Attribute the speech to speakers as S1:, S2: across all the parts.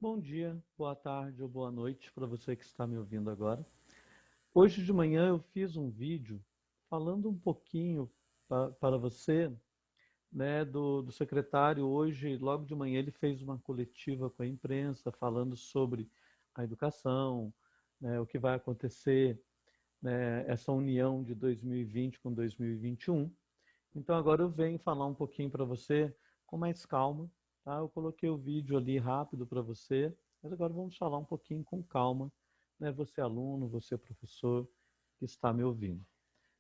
S1: Bom dia, boa tarde ou boa noite para você que está me ouvindo agora. Hoje de manhã eu fiz um vídeo falando um pouquinho para você, né, do secretário. Hoje, logo de manhã, ele fez uma coletiva com a imprensa falando sobre a educação, né, o que vai acontecer, né, essa união de 2020 com 2021. Então agora eu venho falar um pouquinho para você com mais calma, tá? Eu coloquei o vídeo ali rápido para você, mas agora vamos falar um pouquinho com calma, né? Você aluno, você professor que está me ouvindo.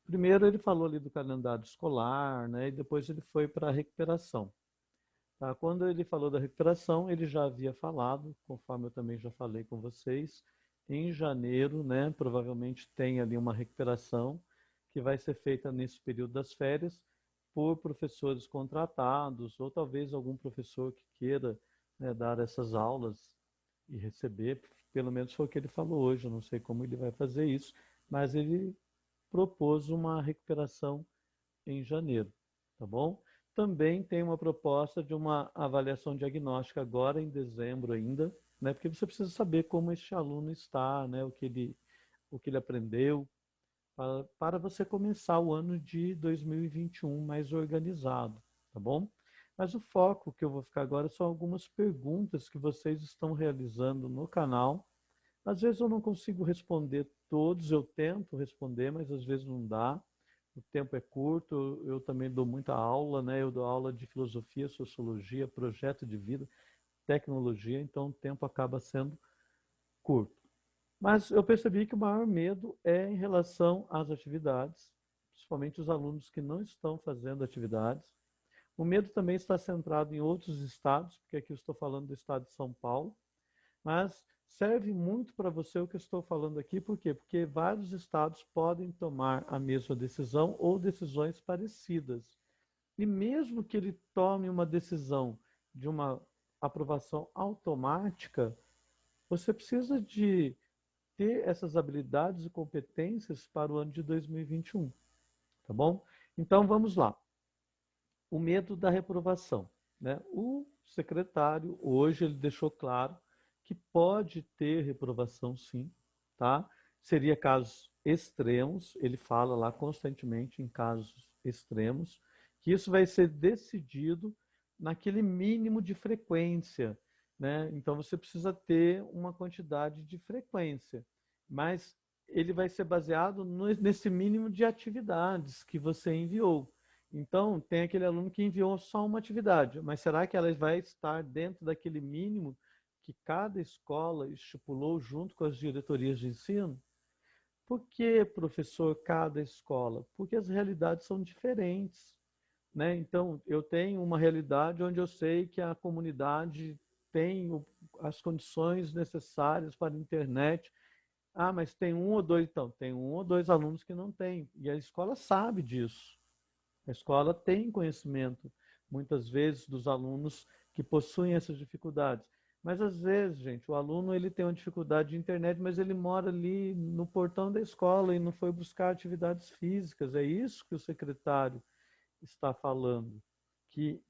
S1: Primeiro ele falou ali do calendário escolar, né? E depois ele foi para a recuperação, tá? Quando ele falou da recuperação, ele já havia falado, conforme eu também já falei com vocês, em janeiro, né? Provavelmente tem ali uma recuperação que vai ser feita nesse período das férias por professores contratados, ou talvez algum professor que queira, né, dar essas aulas e receber, pelo menos foi o que ele falou hoje, eu não sei como ele vai fazer isso, mas ele propôs uma recuperação em janeiro, tá bom? Também tem uma proposta de uma avaliação diagnóstica agora em dezembro ainda, né? Porque você precisa saber como este aluno está, né? O que ele aprendeu, para você começar o ano de 2021 mais organizado, tá bom? Mas o foco que eu vou ficar agora são algumas perguntas que vocês estão realizando no canal. Às vezes eu não consigo responder todos, eu tento responder, mas às vezes não dá. O tempo é curto, eu também dou muita aula, né? Eu dou aula de filosofia, sociologia, projeto de vida, tecnologia, então o tempo acaba sendo curto. Mas eu percebi que o maior medo é em relação às atividades, principalmente os alunos que não estão fazendo atividades. O medo também está centrado em outros estados, porque aqui eu estou falando do estado de São Paulo, mas serve muito para você o que eu estou falando aqui, por quê? Porque vários estados podem tomar a mesma decisão ou decisões parecidas. E mesmo que ele tome uma decisão de uma aprovação automática, você precisa de ter essas habilidades e competências para o ano de 2021, tá bom? Então vamos lá. O medo da reprovação, né? O secretário hoje ele deixou claro que pode ter reprovação sim, tá? Seria casos extremos, ele fala lá constantemente em casos extremos, que isso vai ser decidido naquele mínimo de frequência, né? Então você precisa ter uma quantidade de frequência, mas ele vai ser baseado nesse mínimo de atividades que você enviou. Então, tem aquele aluno que enviou só uma atividade, mas será que ela vai estar dentro daquele mínimo que cada escola estipulou junto com as diretorias de ensino? Por que, professor, cada escola? Porque as realidades são diferentes, né? Então, eu tenho uma realidade onde eu sei que a comunidade tem as condições necessárias para a internet. Ah, mas tem um ou dois, então, tem um ou dois alunos que não tem, e a escola sabe disso. A escola tem conhecimento, muitas vezes, dos alunos que possuem essas dificuldades. Mas às vezes, gente, o aluno ele tem uma dificuldade de internet, mas ele mora ali no portão da escola e não foi buscar atividades físicas. É isso que o secretário está falando, que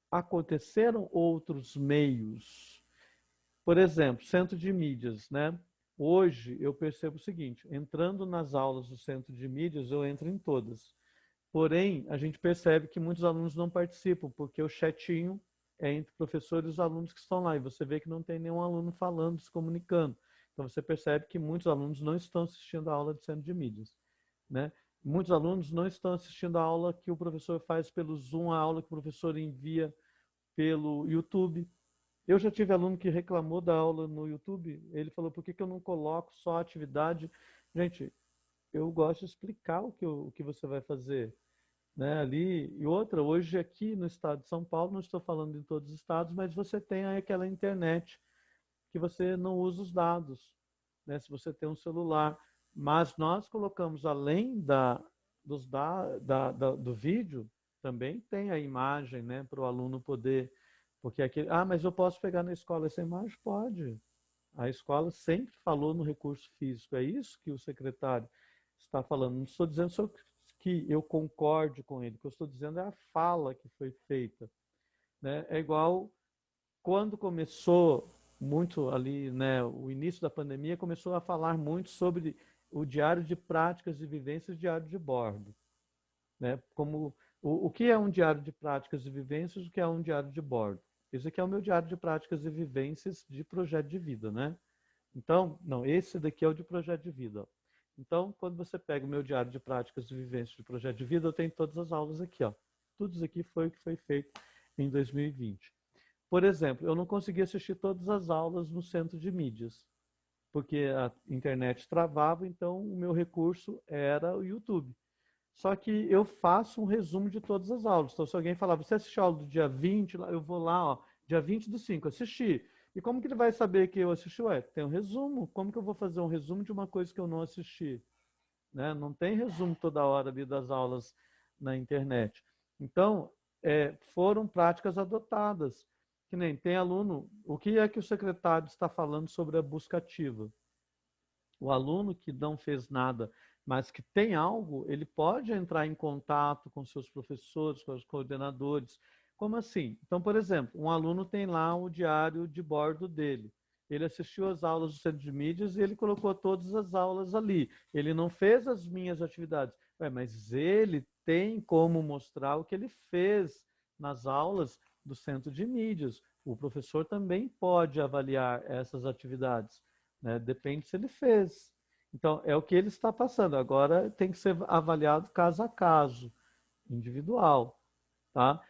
S1: aconteceram outros meios. Por exemplo, centro de mídias, né? Hoje eu percebo o seguinte, entrando nas aulas do centro de mídias, eu entro em todas. Porém, a gente percebe que muitos alunos não participam, porque o chatinho é entre o professor e os alunos que estão lá. E você vê que não tem nenhum aluno falando, se comunicando. Então você percebe que muitos alunos não estão assistindo a aula de centro de mídias, né? Muitos alunos não estão assistindo a aula que o professor faz pelo Zoom, a aula que o professor envia pelo YouTube. Eu já tive aluno que reclamou da aula no YouTube. Ele falou, por que que eu não coloco só a atividade? Gente, eu gosto de explicar o que você vai fazer, né, ali. E outra, hoje aqui no estado de São Paulo, não estou falando em todos os estados, mas você tem aí aquela internet que você não usa os dados, né, se você tem um celular. Mas nós colocamos, além do vídeo, também tem a imagem, né, para o aluno poder, porque aquele, ah, mas eu posso pegar na escola essa imagem? Pode. A escola sempre falou no recurso físico, é isso que o secretário está falando. Não estou dizendo só que eu concorde com ele, o que eu estou dizendo é a fala que foi feita, né? É igual quando começou muito ali, né, o início da pandemia começou a falar muito sobre o diário de práticas e vivências, diário de bordo, né? Como o que é um diário de práticas e vivências, o que é um diário de bordo. Esse aqui é o meu diário de práticas e vivências de projeto de vida, né? Então, não, esse daqui é o de projeto de vida. Ó. Então, quando você pega o meu diário de práticas e vivências de projeto de vida, eu tenho todas as aulas aqui, ó. Tudo isso aqui foi o que foi feito em 2020. Por exemplo, eu não consegui assistir todas as aulas no centro de mídias, porque a internet travava, então o meu recurso era o YouTube. Só que eu faço um resumo de todas as aulas. Então, se alguém falar, você assistiu a aula do dia 20, eu vou lá, ó, dia 20/5, assisti. E como que ele vai saber que eu assisti? Ué, tem um resumo. Como que eu vou fazer um resumo de uma coisa que eu não assisti? Né? Não tem resumo toda hora ali das aulas na internet. Então, foram práticas adotadas. Que nem tem aluno, o que é que o secretário está falando sobre a busca ativa? O aluno que não fez nada, mas que tem algo, ele pode entrar em contato com seus professores, com os coordenadores. Como assim? Então, por exemplo, um aluno tem lá o diário de bordo dele. Ele assistiu às aulas do centro de mídias e ele colocou todas as aulas ali. Ele não fez as minhas atividades. Mas ele tem como mostrar o que ele fez nas aulas do centro de mídias. O professor também pode avaliar essas atividades. Né? Depende se ele fez. Então, é o que ele está passando. Agora tem que ser avaliado caso a caso, individual. Tá?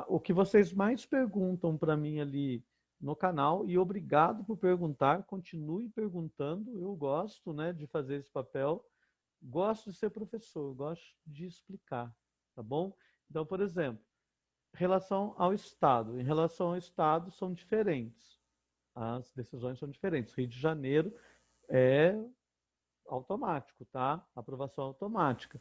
S1: O que vocês mais perguntam para mim ali no canal, e obrigado por perguntar, continue perguntando, eu gosto, né, de fazer esse papel, gosto de ser professor, gosto de explicar, tá bom? Então, por exemplo, relação ao Estado. Em relação ao Estado, são diferentes. As decisões são diferentes. Rio de Janeiro é automático, tá? Aprovação automática.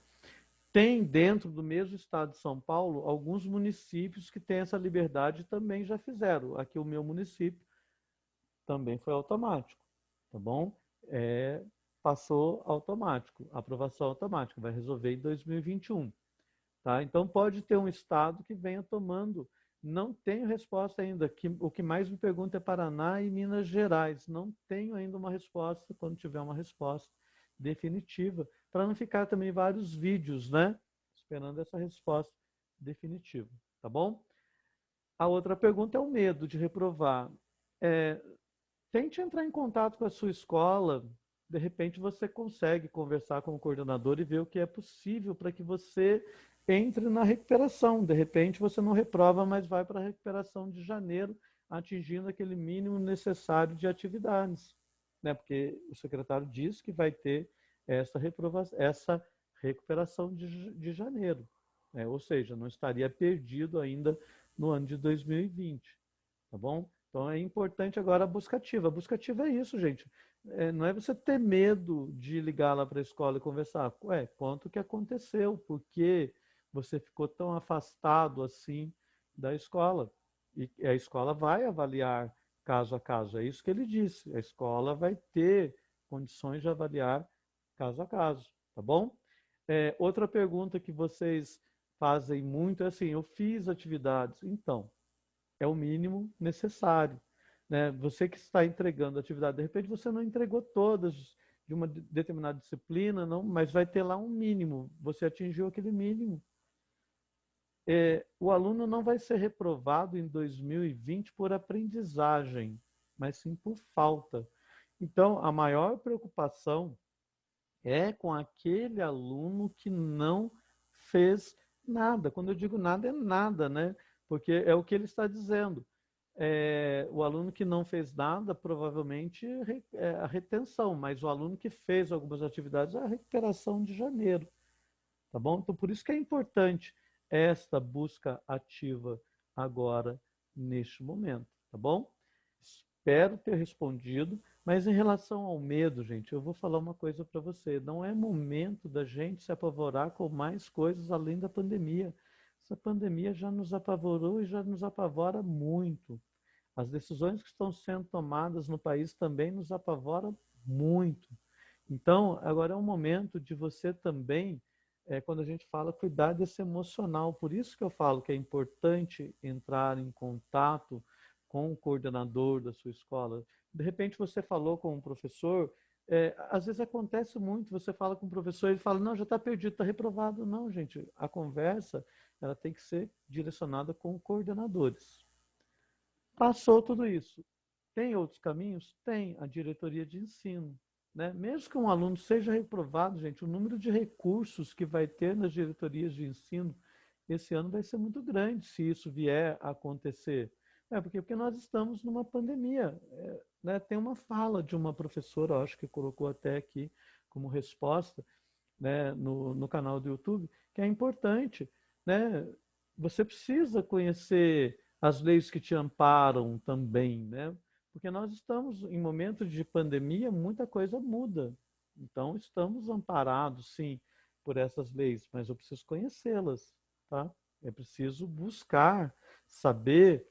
S1: Tem dentro do mesmo estado de São Paulo alguns municípios que têm essa liberdade e também já fizeram. Aqui o meu município também foi automático, tá bom? Passou automático, aprovação automática, vai resolver em 2021. Tá? Então pode ter um estado que venha tomando. Não tenho resposta ainda. O que mais me pergunta é Paraná e Minas Gerais. Não tenho ainda uma resposta. Quando tiver uma resposta definitiva, para não ficar também vários vídeos, né? Esperando essa resposta definitiva. Tá bom? A outra pergunta é o medo de reprovar. É, Tente entrar em contato com a sua escola. De repente você consegue conversar com o coordenador e ver o que é possível para que você entre na recuperação. De repente você não reprova, mas vai para a recuperação de janeiro, atingindo aquele mínimo necessário de atividades. Né? Porque o secretário diz que vai ter essa recuperação de janeiro. Né? Ou seja, não estaria perdido ainda no ano de 2020. Tá bom? Então é importante agora a busca ativa. A busca ativa é isso, gente. Não é você ter medo de ligar lá para a escola e conversar. Ué, conta o que aconteceu, por que você ficou tão afastado assim da escola. E a escola vai avaliar caso a caso. É isso que ele disse. A escola vai ter condições de avaliar caso a caso. Tá bom? Outra pergunta que vocês fazem muito é assim: eu fiz atividades. Então, é o mínimo necessário. Né? Você que está entregando a atividade, de repente você não entregou todas de uma determinada disciplina, não, mas vai ter lá um mínimo. Você atingiu aquele mínimo. O aluno não vai ser reprovado em 2020 por aprendizagem, mas sim por falta. Então, a maior preocupação é com aquele aluno que não fez nada. Quando eu digo nada, é nada, né? Porque é o que ele está dizendo. O aluno que não fez nada, provavelmente é a retenção, mas o aluno que fez algumas atividades é a recuperação de janeiro, tá bom? Então, por isso que é importante esta busca ativa agora, neste momento, tá bom? Espero ter respondido, mas em relação ao medo, gente, eu vou falar uma coisa para você. Não é momento da gente se apavorar com mais coisas além da pandemia. Essa pandemia já nos apavorou e já nos apavora muito. As decisões que estão sendo tomadas no país também nos apavoram muito. Então, agora é um momento de você também, quando a gente fala, cuidar desse emocional. Por isso que eu falo que é importante entrar em contato com o coordenador da sua escola. De repente você falou com um professor, às vezes acontece muito, você fala com o professor e ele fala, não, já está perdido, está reprovado. Não, gente, a conversa ela tem que ser direcionada com coordenadores. Passou tudo isso. Tem outros caminhos? Tem a diretoria de ensino. Né? Mesmo que um aluno seja reprovado, gente, o número de recursos que vai ter nas diretorias de ensino esse ano vai ser muito grande, se isso vier a acontecer. Porque nós estamos numa pandemia. Né? Tem uma fala de uma professora, acho que colocou até aqui como resposta, né, no canal do YouTube, que é importante. Né? Você precisa conhecer as leis que te amparam também, né? Porque nós estamos em momentos de pandemia, muita coisa muda. Então, estamos amparados, sim, por essas leis, mas eu preciso conhecê-las, tá? É preciso buscar, saber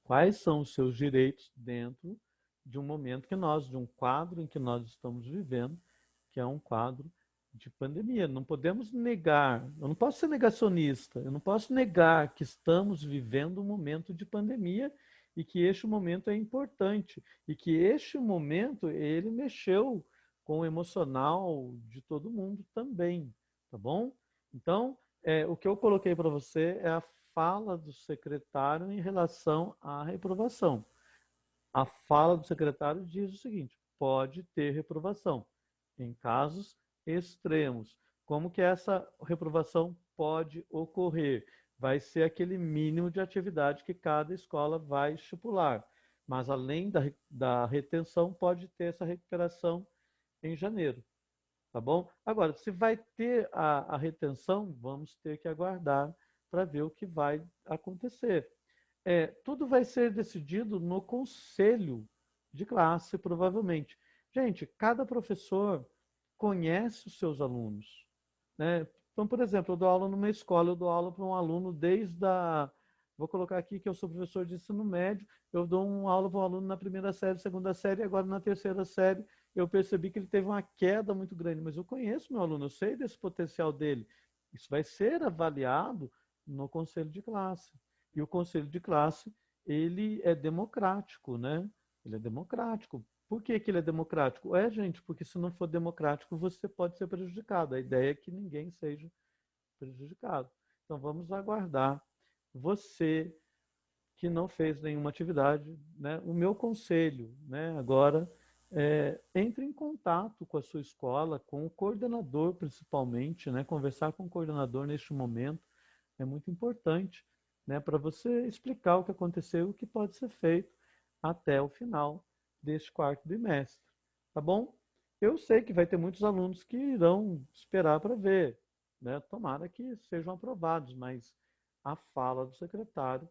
S1: quais são os seus direitos dentro de um momento de um quadro em que nós estamos vivendo, que é um quadro de pandemia. Não podemos negar, eu não posso ser negacionista, eu não posso negar que estamos vivendo um momento de pandemia e que este momento é importante e que este momento ele mexeu com o emocional de todo mundo também, tá bom? Então, o que eu coloquei para você é a fala do secretário em relação à reprovação. A fala do secretário diz o seguinte: pode ter reprovação em casos extremos. Como que essa reprovação pode ocorrer? Vai ser aquele mínimo de atividade que cada escola vai estipular. Mas além da retenção, pode ter essa recuperação em janeiro. Tá bom? Agora, se vai ter a retenção, vamos ter que aguardar para ver o que vai acontecer. Tudo vai ser decidido no conselho de classe, provavelmente. Gente, cada professor conhece os seus alunos. Né? Então, por exemplo, eu dou aula numa escola, eu dou aula para um aluno desde a. Vou colocar aqui que eu sou professor de ensino médio, eu dou uma aula para um aluno na primeira série, segunda série, e agora na terceira série eu percebi que ele teve uma queda muito grande, mas eu conheço meu aluno, eu sei desse potencial dele. Isso vai ser avaliado no conselho de classe. E o conselho de classe, ele é democrático, né? Ele é democrático. Por que que ele é democrático? Gente, porque se não for democrático, você pode ser prejudicado. A ideia é que ninguém seja prejudicado. Então vamos aguardar. Você que não fez nenhuma atividade, né? O meu conselho, né? Agora, entre em contato com a sua escola, com o coordenador principalmente, né? Conversar com o coordenador neste momento é muito importante, né? Para você explicar o que aconteceu e o que pode ser feito até o final deste quarto bimestre, tá bom? Eu sei que vai ter muitos alunos que irão esperar para ver, né? Tomara que sejam aprovados, mas a fala do secretário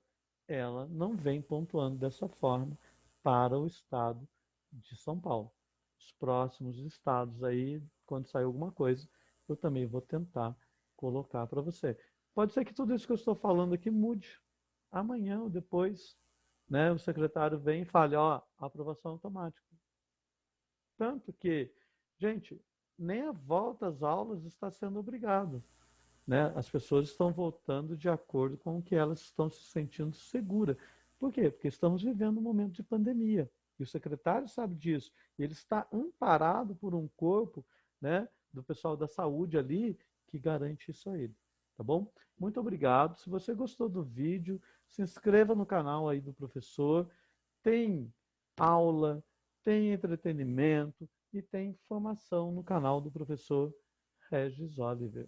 S1: ela não vem pontuando dessa forma para o estado de São Paulo. Os próximos estados aí, quando sair alguma coisa, eu também vou tentar colocar para você. Pode ser que tudo isso que eu estou falando aqui mude. Amanhã ou depois, né, o secretário vem e fale, ó, aprovação automática. Tanto que, gente, nem a volta às aulas está sendo obrigado. Né? As pessoas estão voltando de acordo com o que elas estão se sentindo seguras. Por quê? Porque estamos vivendo um momento de pandemia. E o secretário sabe disso. E ele está amparado por um corpo, né, do pessoal da saúde ali que garante isso a ele. Tá bom? Muito obrigado. Se você gostou do vídeo, se inscreva no canal aí do professor. Tem aula, tem entretenimento e tem informação no canal do professor Regis Oliver.